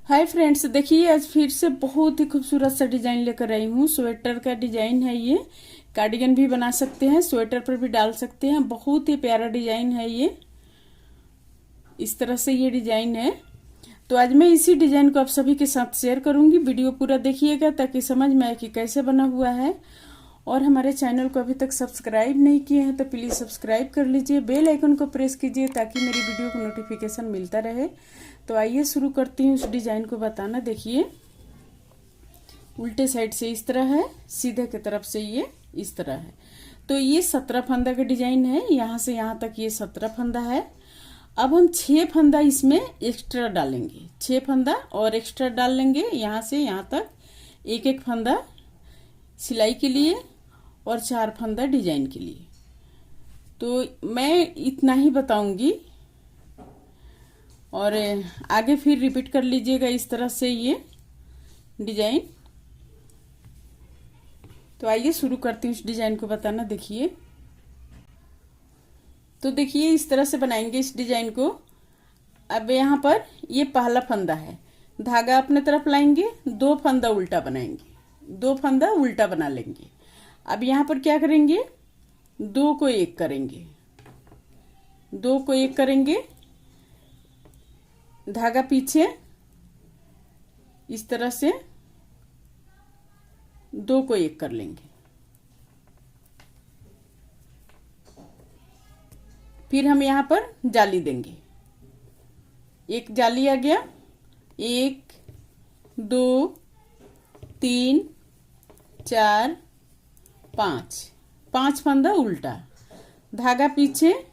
Hi friends, देखिए आज फिर से बहुत ही खूबसूरत सा डिजाइन लेकर आई हूँ। स्वेटर का डिजाइन है ये। कार्डिगन भी बना सकते हैं, स्वेटर पर भी डाल सकते हैं। बहुत ही प्यारा डिजाइन है ये। इस तरह से ये डिजाइन है। तो आज मैं इसी डिजाइन को आप सभी के साथ शेयर करूंगी। वीडियो पूरा देखिएगा ताकि समझ में आए कि कैसे बना हुआ है। और हमारे चैनल को अभी तक सब्सक्राइब नहीं किए हैं तो प्लीज़ सब्सक्राइब कर लीजिए, बेल आइकन को प्रेस कीजिए ताकि मेरी वीडियो को नोटिफिकेशन मिलता रहे। तो आइए शुरू करती हूँ उस डिज़ाइन को बताना। देखिए उल्टे साइड से इस तरह है, सीधे की तरफ से ये इस तरह है। तो ये 17 फंदा का डिजाइन है। यहाँ से यहाँ तक ये 17 फंदा है। अब हम 6 फंदा इसमें एक्स्ट्रा डालेंगे। 6 फंदा और एक्स्ट्रा डाल लेंगे। यहाँ से यहाँ तक एक एक फंदा सिलाई के लिए और 4 फंदा डिजाइन के लिए। तो मैं इतना ही बताऊंगी और आगे फिर रिपीट कर लीजिएगा इस तरह से ये डिजाइन। तो आइए शुरू करती हूँ इस डिजाइन को बताना। देखिए तो देखिए इस तरह से बनाएंगे इस डिजाइन को। अब यहाँ पर ये पहला फंदा है, धागा अपने तरफ लाएंगे, 2 फंदा उल्टा बनाएंगे, 2 फंदा उल्टा बना लेंगे। अब यहाँ पर क्या करेंगे, 2 को 1 करेंगे, 2 को 1 करेंगे, धागा पीछे इस तरह से 2 को 1 कर लेंगे। फिर हम यहाँ पर जाली देंगे। एक जाली आ गया, 1 2 3 4 5, 5 फंदा उल्टा, धागा पीछे,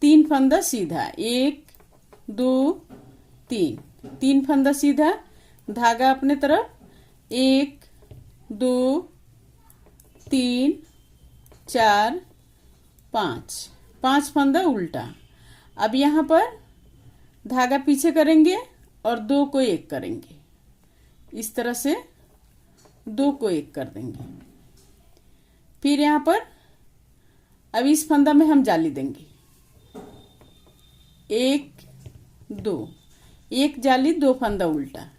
3 फंदा सीधा, 1 2 3, 3 फंदा सीधा, धागा अपने तरफ, 1 2 3 4 5, 5 फंदा उल्टा। अब यहाँ पर धागा पीछे करेंगे और 2 को 1 करेंगे। इस तरह से 2 को 1 कर देंगे। फिर यहाँ पर अब इस फंदा में हम जाली देंगे, 1 2, 1 जाली, 2 फंदा उल्टा।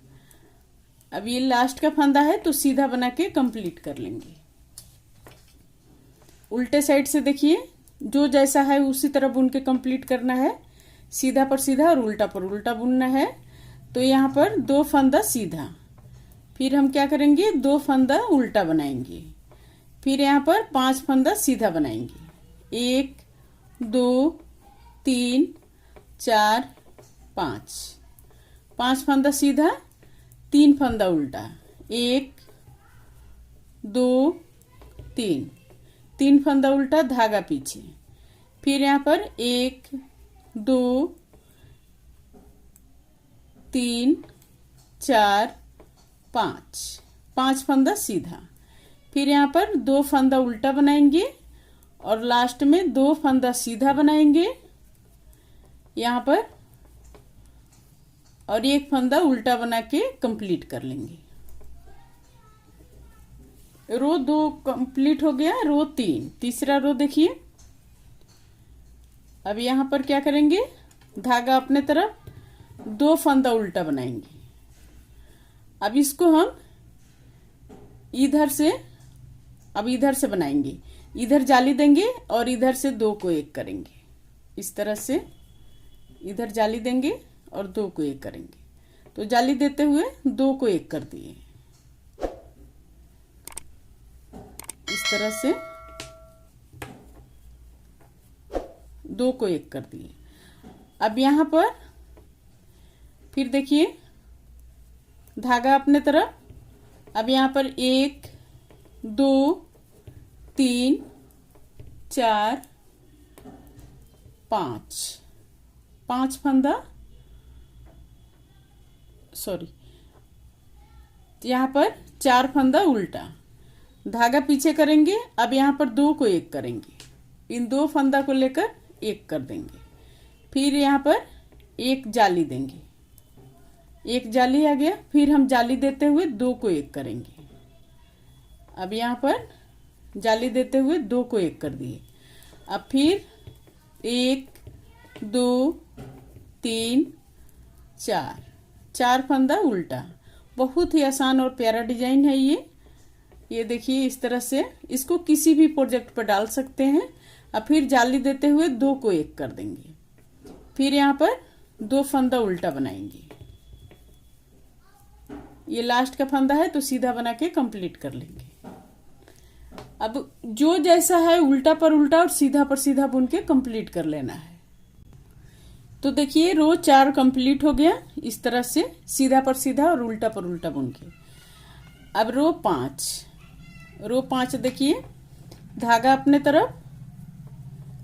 अब ये लास्ट का फंदा है तो सीधा बना के कंप्लीट कर लेंगे। उल्टे साइड से देखिए जो जैसा है उसी तरह बुन के कंप्लीट करना है। सीधा पर सीधा और उल्टा पर उल्टा बुनना है। तो यहाँ पर 2 फंदा सीधा, फिर हम क्या करेंगे, 2 फंदा उल्टा बनाएंगे। फिर यहाँ पर 5 फंदा सीधा बनाएंगे, 1 2 3 4 5, 5 फंदा सीधा, 3 फंदा उल्टा, 1 2 3, 3 फंदा उल्टा, धागा पीछे। फिर यहाँ पर 1 2 3 4 5, 5 फंदा सीधा। फिर यहाँ पर 2 फंदा उल्टा बनाएंगे और लास्ट में 2 फंदा सीधा बनाएंगे यहाँ पर, और 1 फंदा उल्टा बना के कंप्लीट कर लेंगे। रो 2 कंप्लीट हो गया। रो 3, तीसरा रो देखिए। अब यहाँ पर क्या करेंगे, धागा अपने तरफ, 2 फंदा उल्टा बनाएंगे। अब इसको हम इधर से बनाएंगे, इधर जाली देंगे और इधर से 2 को 1 करेंगे। इस तरह से इधर जाली देंगे और 2 को 1 करेंगे। तो जाली देते हुए 2 को 1 कर दिए। इस तरह से 2 को 1 कर दिए। अब यहाँ पर फिर देखिए धागा अपने तरफ। अब यहाँ पर 1 2 3 4 5, 5 फंदा, सॉरी, यहाँ पर 4 फंदा उल्टा, धागा पीछे करेंगे। अब यहाँ पर 2 को 1 करेंगे, इन 2 फंदा को लेकर 1 कर देंगे। फिर यहाँ पर 1 जाली देंगे, 1 जाली आ गया। फिर हम जाली देते हुए 2 को 1 करेंगे। अब यहाँ पर जाली देते हुए 2 को 1 कर दिए। अब फिर 1 2 3 4, 4 फंदा उल्टा। बहुत ही आसान और प्यारा डिजाइन है ये देखिए इस तरह से इसको किसी भी प्रोजेक्ट पर डाल सकते हैं। अब फिर जाली देते हुए 2 को 1 कर देंगे, फिर यहाँ पर 2 फंदा उल्टा बनाएंगे। ये लास्ट का फंदा है तो सीधा बना के कंप्लीट कर लेंगे। अब जो जैसा है उल्टा पर उल्टा और सीधा पर सीधा बुन के कंप्लीट कर लेना है। तो देखिए रो 4 कंप्लीट हो गया इस तरह से सीधा पर सीधा और उल्टा पर उल्टा बुन के। अब रो 5 देखिए धागा अपने तरफ।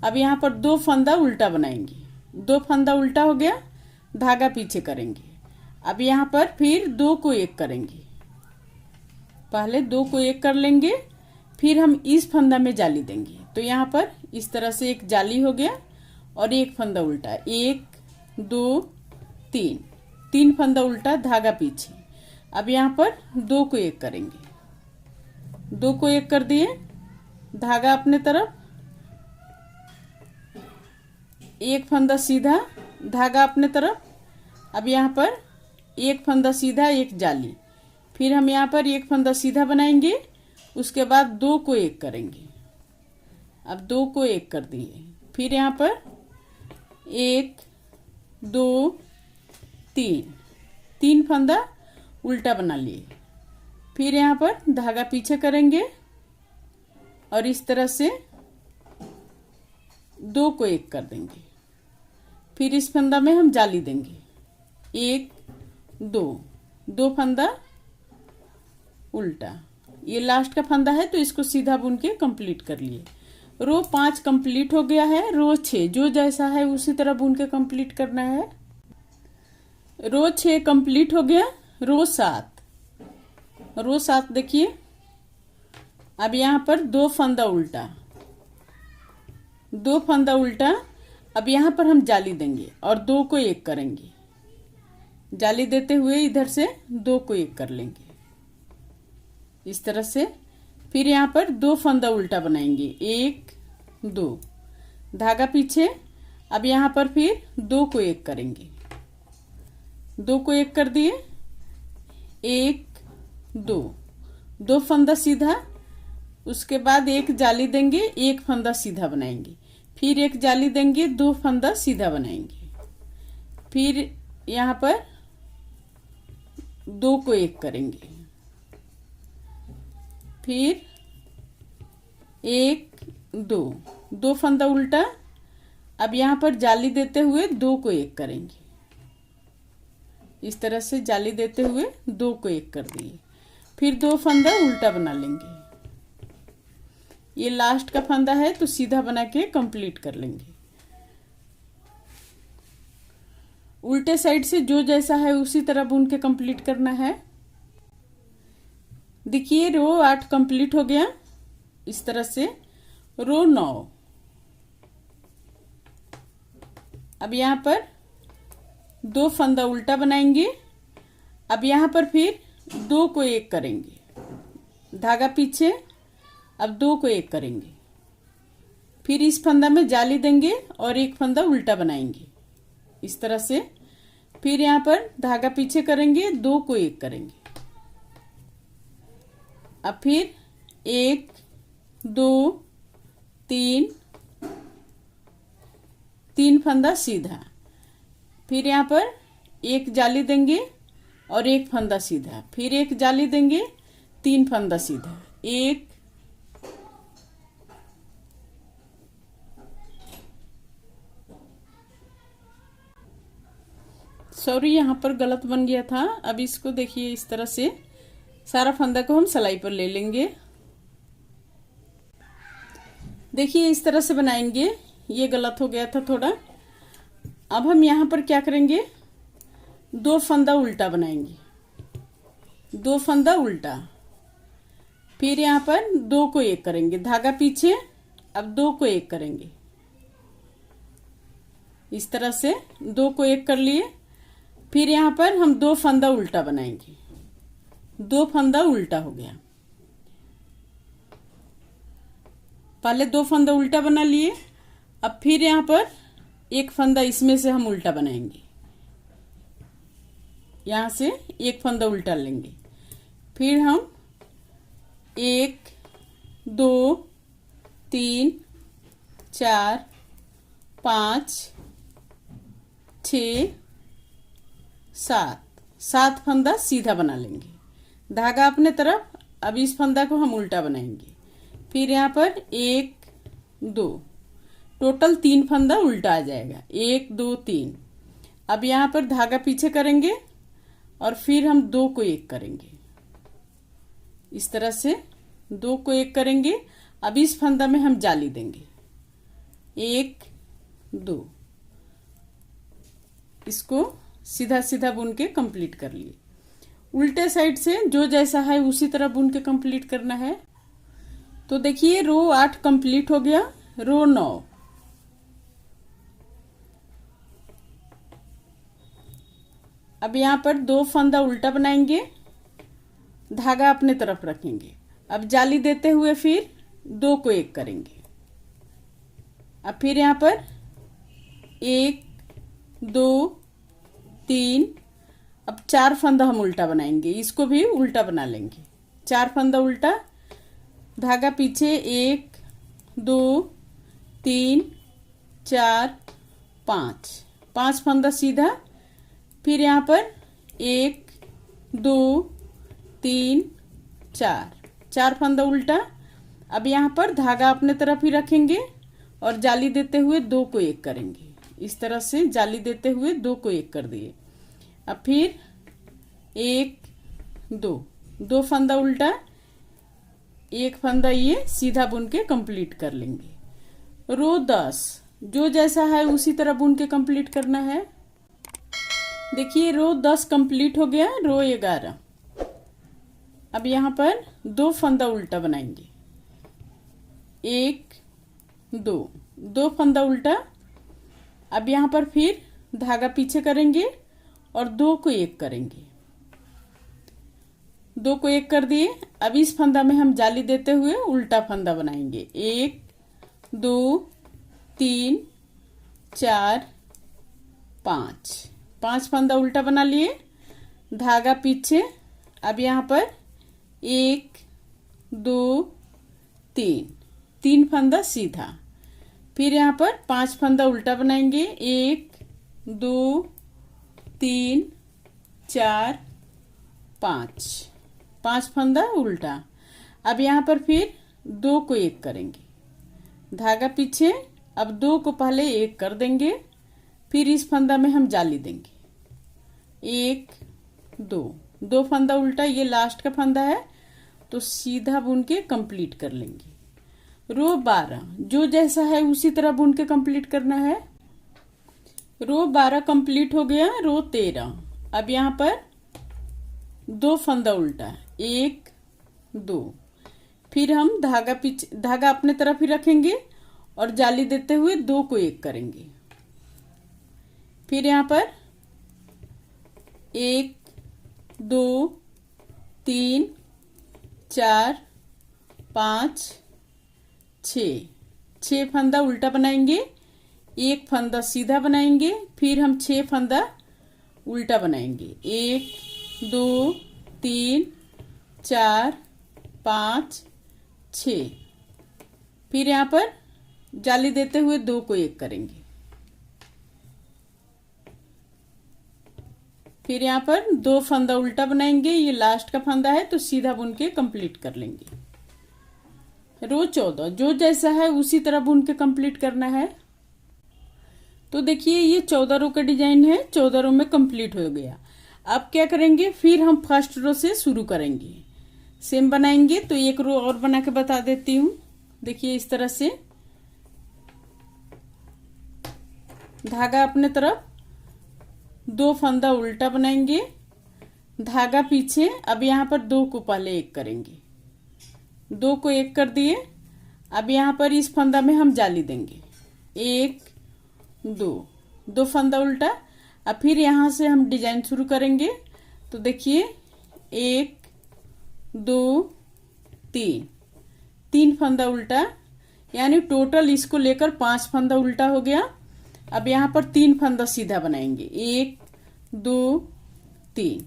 अब यहाँ पर 2 फंदा उल्टा बनाएंगे, 2 फंदा उल्टा हो गया, धागा पीछे करेंगे। अब यहाँ पर फिर 2 को 1 करेंगे, पहले 2 को 1 कर लेंगे, फिर हम इस फंदा में जाली देंगे। तो यहाँ पर इस तरह से एक जाली हो गया और एक फंदा उल्टा, 1 2 3 फंदा उल्टा, धागा पीछे। अब यहाँ पर 2 को 1 करेंगे, 2 को 1 कर दिए, धागा अपने तरफ, एक फंदा सीधा, धागा अपने तरफ। अब यहाँ पर एक फंदा सीधा, एक जाली, फिर हम यहाँ पर एक फंदा सीधा बनाएंगे, उसके बाद 2 को 1 करेंगे। अब 2 को 1 कर दिए, फिर यहाँ पर 1 2 3 फंदा उल्टा बना लिए, फिर यहाँ पर धागा पीछे करेंगे और इस तरह से 2 को 1 कर देंगे, फिर इस फंदा में हम जाली देंगे, 1 2 फंदा उल्टा। ये लास्ट का फंदा है तो इसको सीधा बुन के कंप्लीट कर लिए। रो 5 कंप्लीट हो गया है। रो 6 जो जैसा है उसी तरह बुन के कंप्लीट करना है। रो 6 कंप्लीट हो गया। रो 7 देखिए अब यहाँ पर 2 फंदा उल्टा, अब यहाँ पर हम जाली देंगे और 2 को 1 करेंगे, जाली देते हुए इधर से 2 को 1 कर लेंगे इस तरह से। फिर यहाँ पर 2 फंदा उल्टा बनाएंगे, 1 2, धागा पीछे। अब यहाँ पर फिर 2 को 1 करेंगे, 2 को 1 कर दिए, 1 2 फंदा सीधा, उसके बाद एक जाली देंगे, एक फंदा सीधा बनाएंगे, फिर एक जाली देंगे, 2 फंदा सीधा बनाएंगे, फिर यहाँ पर 2 को 1 करेंगे, फिर 1 2 फंदा उल्टा। अब यहाँ पर जाली देते हुए 2 को 1 करेंगे, इस तरह से जाली देते हुए 2 को 1 कर दिए, फिर 2 फंदा उल्टा बना लेंगे। ये लास्ट का फंदा है तो सीधा बना के कंप्लीट कर लेंगे। उल्टे साइड से जो जैसा है उसी तरह बुन के कंप्लीट करना है। देखिए रो 8 कंप्लीट हो गया इस तरह से। रो 9, अब यहाँ पर 2 फंदा उल्टा बनाएंगे। अब यहाँ पर फिर 2 को 1 करेंगे, धागा पीछे। अब 2 को 1 करेंगे, फिर इस फंदा में जाली देंगे और एक फंदा उल्टा बनाएंगे इस तरह से। फिर यहाँ पर धागा पीछे करेंगे, 2 को 1 करेंगे। अब फिर 1 2 3 फंदा सीधा, फिर यहाँ पर एक जाली देंगे और एक फंदा सीधा, फिर एक जाली देंगे, 3 फंदा सीधा, 1 सॉरी यहाँ पर गलत बन गया था। अब इसको देखिए इस तरह से सारा फंदा को हम सिलाई पर ले लेंगे। देखिए इस तरह से बनाएंगे, ये गलत हो गया था थोड़ा। अब हम यहाँ पर क्या करेंगे, 2 फंदा उल्टा बनाएंगे, 2 फंदा उल्टा, फिर यहाँ पर 2 को 1 करेंगे, धागा पीछे। अब 2 को 1 करेंगे इस तरह से, 2 को 1 कर लिए। फिर यहाँ पर हम 2 फंदा उल्टा बनाएंगे, 2 फंदा उल्टा हो गया। पहले 2 फंदा उल्टा बना लिए, अब फिर यहाँ पर एक फंदा इसमें से हम उल्टा बनाएंगे, यहाँ से एक फंदा उल्टा लेंगे। फिर हम 1 2 3 4 5 6 7 फंदा सीधा बना लेंगे, धागा अपने तरफ। अब इस फंदा को हम उल्टा बनाएंगे। फिर यहाँ पर 1 2 टोटल 3 फंदा उल्टा आ जाएगा, 1 2 3। अब यहाँ पर धागा पीछे करेंगे और फिर हम 2 को 1 करेंगे, इस तरह से 2 को 1 करेंगे। अब इस फंदा में हम जाली देंगे, 1 2। इसको सीधा सीधा बुन के कंप्लीट कर लिए। उल्टे साइड से जो जैसा है उसी तरह बुन के कंप्लीट करना है। तो देखिए रो 8 कंप्लीट हो गया। रो 9, अब यहाँ पर 2 फंदा उल्टा बनाएंगे, धागा अपने तरफ रखेंगे। अब जाली देते हुए फिर 2 को 1 करेंगे। अब फिर यहाँ पर 1 2 3। अब 4 फंदा हम उल्टा बनाएंगे, इसको भी उल्टा बना लेंगे। 4 फंदा उल्टा, धागा पीछे, 1 2 3 4 5 फंदा सीधा। फिर यहाँ पर 1 2 3 4 फंदा उल्टा। अब यहाँ पर धागा अपने तरफ ही रखेंगे और जाली देते हुए 2 को 1 करेंगे। इस तरह से जाली देते हुए 2 को 1 कर दिए। अब फिर 1 2 फंदा उल्टा, 1 फंदा ये सीधा बुन के कंप्लीट कर लेंगे। रो 10 जो जैसा है उसी तरह बुन के कंप्लीट करना है। देखिए रो 10 कंप्लीट हो गया। रो 11, अब यहाँ पर 2 फंदा उल्टा बनाएंगे, 1 2 फंदा उल्टा। अब यहाँ पर फिर धागा पीछे करेंगे और 2 को 1 करेंगे, 2 को 1 कर दिए। अब इस फंदा में हम जाली देते हुए उल्टा फंदा बनाएंगे, 1 2 3 4 5 फंदा उल्टा बना लिए, धागा पीछे। अब यहाँ पर 1 2 3 फंदा सीधा। फिर यहाँ पर 5 फंदा उल्टा बनाएंगे, 1 2 3 4 5 फंदा उल्टा। अब यहाँ पर फिर 2 को 1 करेंगे, धागा पीछे। अब 2 को पहले 1 कर देंगे, फिर इस फंदा में हम जाली देंगे, 1 2 फंदा उल्टा। ये लास्ट का फंदा है तो सीधा बुन के कंप्लीट कर लेंगे। रो 12 जो जैसा है उसी तरह बुन के कंप्लीट करना है। रो 12 कंप्लीट हो गया। रो 13, अब यहाँ पर 2 फंदा उल्टा, 1 2। फिर हम धागा अपने तरफ ही रखेंगे और जाली देते हुए 2 को 1 करेंगे। फिर यहाँ पर 1 2 3 4 5 6 फंदा उल्टा बनाएंगे, 1 फंदा सीधा बनाएंगे। फिर हम 6 फंदा उल्टा बनाएंगे, 1 2 3 4 5 6। फिर यहाँ पर जाली देते हुए 2 को 1 करेंगे। फिर यहाँ पर 2 फंदा उल्टा बनाएंगे, ये लास्ट का फंदा है तो सीधा बुन के कंप्लीट कर लेंगे। रो 14 जो जैसा है उसी तरह बुन के कंप्लीट करना है। तो देखिए ये 14 रो का डिजाइन है, 14 रो में कंप्लीट हो गया। अब क्या करेंगे, फिर हम फर्स्ट रो से शुरू करेंगे, सेम बनाएंगे। तो एक रो और बना के बता देती हूँ। देखिए इस तरह से धागा अपने तरफ, 2 फंदा उल्टा बनाएंगे, धागा पीछे। अब यहाँ पर 2 को पहले 1 करेंगे, 2 को 1 कर दिए। अब यहाँ पर इस फंदा में हम जाली देंगे, 1 2 फंदा उल्टा। अब फिर यहाँ से हम डिजाइन शुरू करेंगे। तो देखिए 1 2 3 फंदा उल्टा, यानी टोटल इसको लेकर 5 फंदा उल्टा हो गया। अब यहाँ पर 3 फंदा सीधा बनाएंगे, 1 2 3,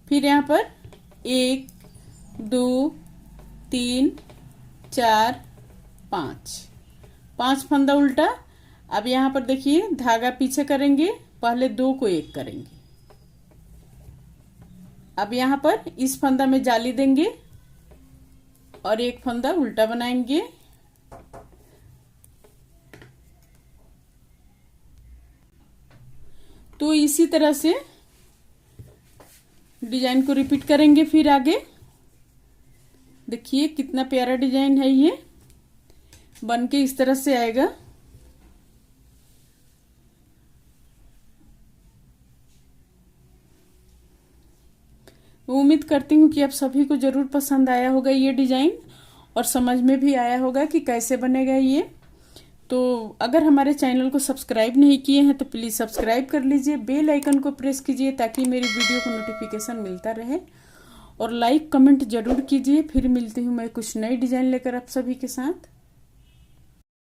फिर यहाँ पर 1 2 3 4 5, 5 फंदा उल्टा। अब यहाँ पर देखिए धागा पीछे करेंगे, पहले 2 को 1 करेंगे। अब यहाँ पर इस फंदा में जाली देंगे और एक फंदा उल्टा बनाएंगे। तो इसी तरह से डिजाइन को रिपीट करेंगे। फिर आगे देखिए कितना प्यारा डिजाइन है, ये बन के इस तरह से आएगा। उम्मीद करती हूँ कि आप सभी को जरूर पसंद आया होगा ये डिजाइन और समझ में भी आया होगा कि कैसे बनेगा ये। तो अगर हमारे चैनल को सब्सक्राइब नहीं किए हैं तो प्लीज़ सब्सक्राइब कर लीजिए, बेल आइकन को प्रेस कीजिए ताकि मेरी वीडियो को नोटिफिकेशन मिलता रहे, और लाइक कमेंट जरूर कीजिए। फिर मिलती हूँ मैं कुछ नई डिजाइन लेकर आप सभी के साथ।